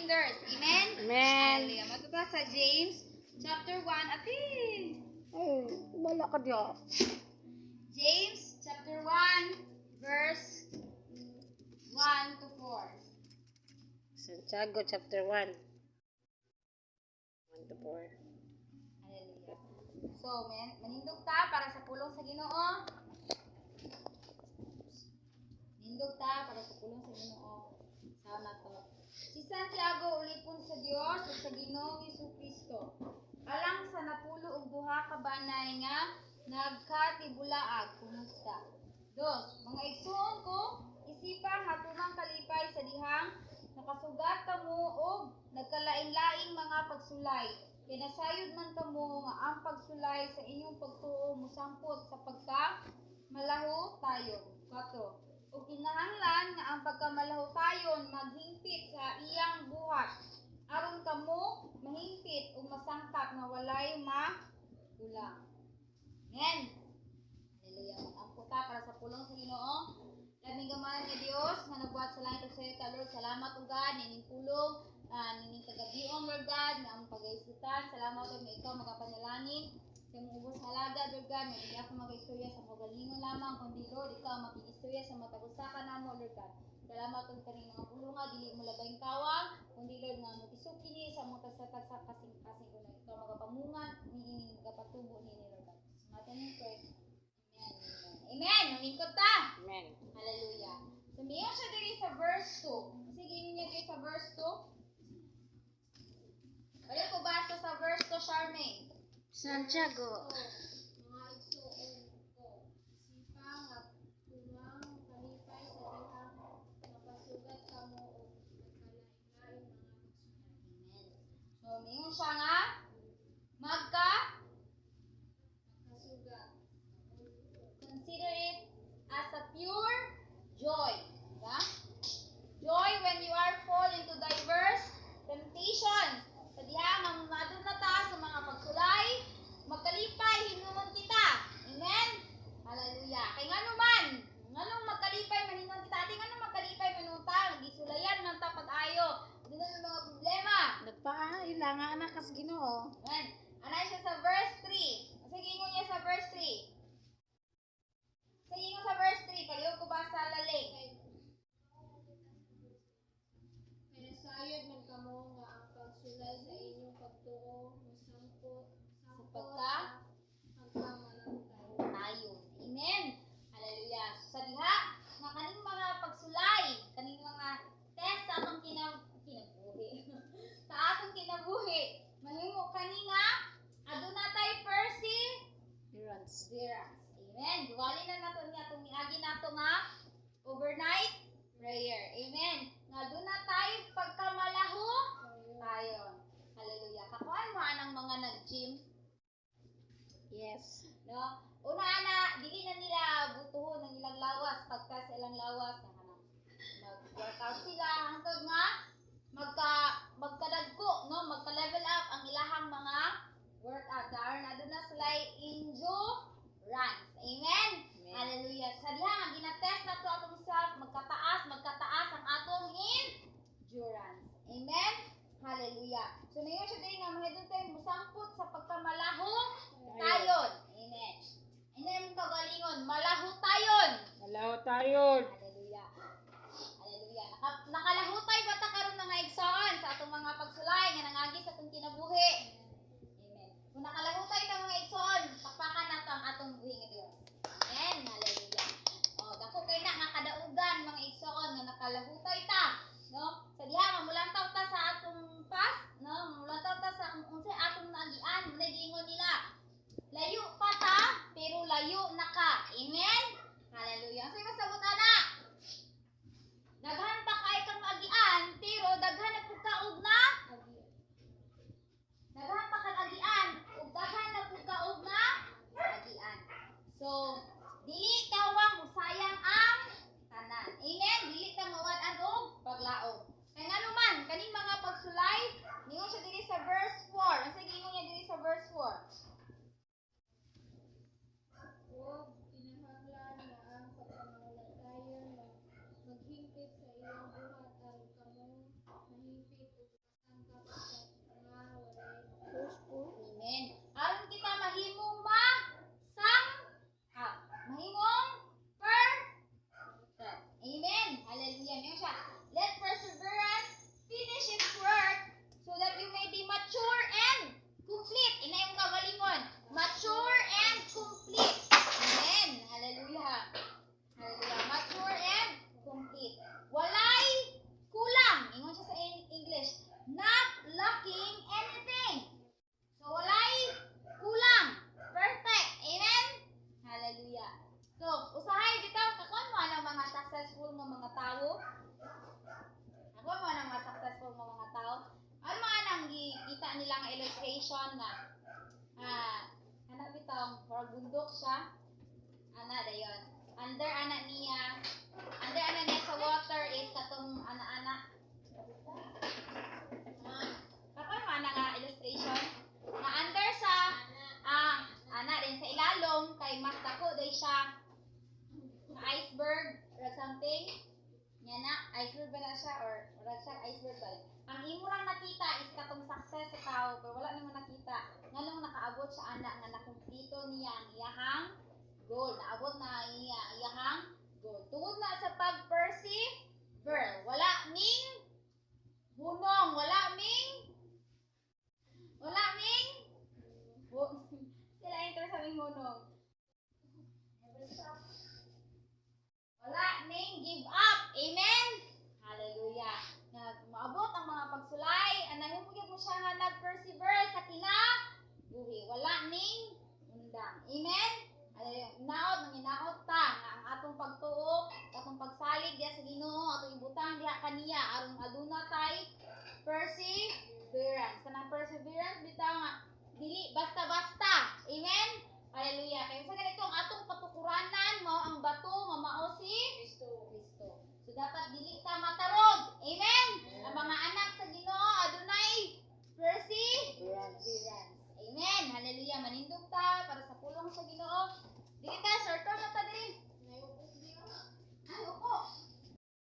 wonders. Amen? Amen. Hallelujah. Matuta sa James chapter 1. Ate! Ay, wala ka diya. James chapter 1 verse 1 to 4. Santiago chapter 1. 1 to 4. Hallelujah. So, manindog ta para sa pulong sa Ginoo. Manindog ta para sa pulong sa Ginoo. Sana to. Si Santiago ulipon sa Dios ug sa Ginoong Hesukristo. Alang sa napulo og duha ka banay nga nagkatibulaag kumusta. Dos, mga igsuon ko, isipang hatumang kalipay sa dihang nakasugat kamo og nagkalain-laing mga pagsulay. Kaya nasayod man kamo nga ang pagsulay sa inyong pagtuo mosampot sa pagka malaho tayo. 4. O kinahanglan nga ang pagkamalaho tayon maghingpit sa iyang buhat. Aron kamo mahingpit o masangkap nga walay makulang. Amen. Hallelujah. Mag-ampo ta para sa pulong sa Ginoo. Daming gamanan nga Dios nga nagbuhat sa langit ug sa iyo, Lord. Salamat ug God nining pulong, nining kagabion, Lord God, nga ang pag-aisutan. Salamat ug ikaw magapanalangin. Sa mong ubos halaga, Lord God, nga di ako mag-istorya sa magalingon lamang, kundi Lord, ikaw makikistorya sa matag-usakan namo, Lord God. Salamat ug kaning mga pulunga dili mo labayng kawang, kundi Lord nga mo isuk kini sa mga tagsa kasing-kasing kuno ikaw magapamungan niini magapatubo nini, Lord God. Natin ni pray. Amen. Amen. Lingkod ta. Amen. Hallelujah. Sumiyo siya diri sa verse 2. Sige niyo diri sa verse 2. Ayo ko basa sa verse 2, Charmaine. Santiago. Mga igsuon ko, isipang at tumang kalipay sa dihang napasugat kamo o nagkalain-lain mga pagsulay. Amen. So, mingon siya nga, magkasugat. Consider it as a pure joy. Diba? Joy when you are fall into diverse temptations. Sa diha, mamadod na ta sa mga pagsulay, magkalipay, hinungon kita. Amen? Hallelujah. Kay nga naman, nganong magkalipay, maningon kita. Ati nga magkalipay, manutang, gisulayan man ta pag-ayo. Hindi na mga problema. Nagpaila nga anak kas Ginoo. Amen. Anay siya sa verse 3. Sige ingon niya sa verse 3. Sige ingon sa verse 3. Paliw ko ba sa laling? Kaya sayod man kamo nga ang pagsulay sa inyong pagtuo mosampot sa pagkamalangkay tayo. Amen. Hallelujah. Sa diha nga kaning mga pagsulay, kaning mga test sa atong kinabuhi. Sa atong kinabuhi, mahimo kaninga aduna tay perseverance. Amen. Duwali na nato ni atong miagi nato nga overnight prayer. Amen. Nga aduna tay pagkamalaho tayo. Hallelujah. Kakuan mo anang mga nag-gym? Yes. No? Una ana, dili na nila butuhon ng ilang lawas pagka sa ilang lawas nga kanang mag-workout sila hangtod nga magkadagko, no? Magka-level up ang ilahang mga workout. Karon aduna sila endurance. Amen. Hallelujah. Sa diha nga ginatest nato atong self, magkataas ang atong endurance. Amen. Hallelujah. So nayon siya diri nga mahidot tayo musampot sa pagkamalaho tayon. Amen. Ina mong kagalingon, malaho tayon. Malaw tayon. Hallelujah. Hallelujah. Nakalahutay ba ta karon nga igsoon sa atong mga pagsulay nga nangagi sa atong kinabuhi. Amen. Kung nakalahutay ta mga igsoon, pakpakan nato ang atong buhi nga Dios. Amen. Hallelujah. Oh, dako kay na nga kadaugan mga igsoon nga nakalahutay ta, no? Sa diha nga mulantaw ta sa atong past, no? Mulantaw ta sa unsay atong naagian, munay giingon nila. Layo pa ta, pero layo na ka. Amen. Hallelujah. Say masabot ana. kuan nga ana bitaw for bundok siya. Ana dayon. Under ana niya sa water is katong ana-ana. Kapag ana nga illustration na under sa ana din sa ilalom kay mas dako day siya na iceberg or something. Yan na, iceberg ba na siya or wala siya iceberg ba? Ang imo lang nakita is katong success sa tao pero wala nimo nakita nganong nakaabot sa ana nga nakumpleto niya ang iyahang goal. Naabot na iyahang goal. Tungod na sa pag-persevere, wala ming hunong, wala ming sila enter sa ming hunong. Wala ning give up. Amen. Hallelujah. Maabot ang mga pagsulay, anahimugyan mo siya nga nag-persevere sa kinabuhi. Wala ning undang. Amen. Naod ta nga ang atong pagtuo, atong pagsalig diha sa Ginoo, atong ibutang diha kaniya aron aduna tay perseverance. Kanang perseverance bitaw nga dili basta-basta. Amen. Hallelujah. Kaya sa ganito ang atong patukuranan mo ang bato nga mao si Kristo. So dapat dili ta matarog. Amen. Ang mga anak sa Ginoo adunay perseverance. Amen. Hallelujah. Manindog ta para sa pulong sa Ginoo.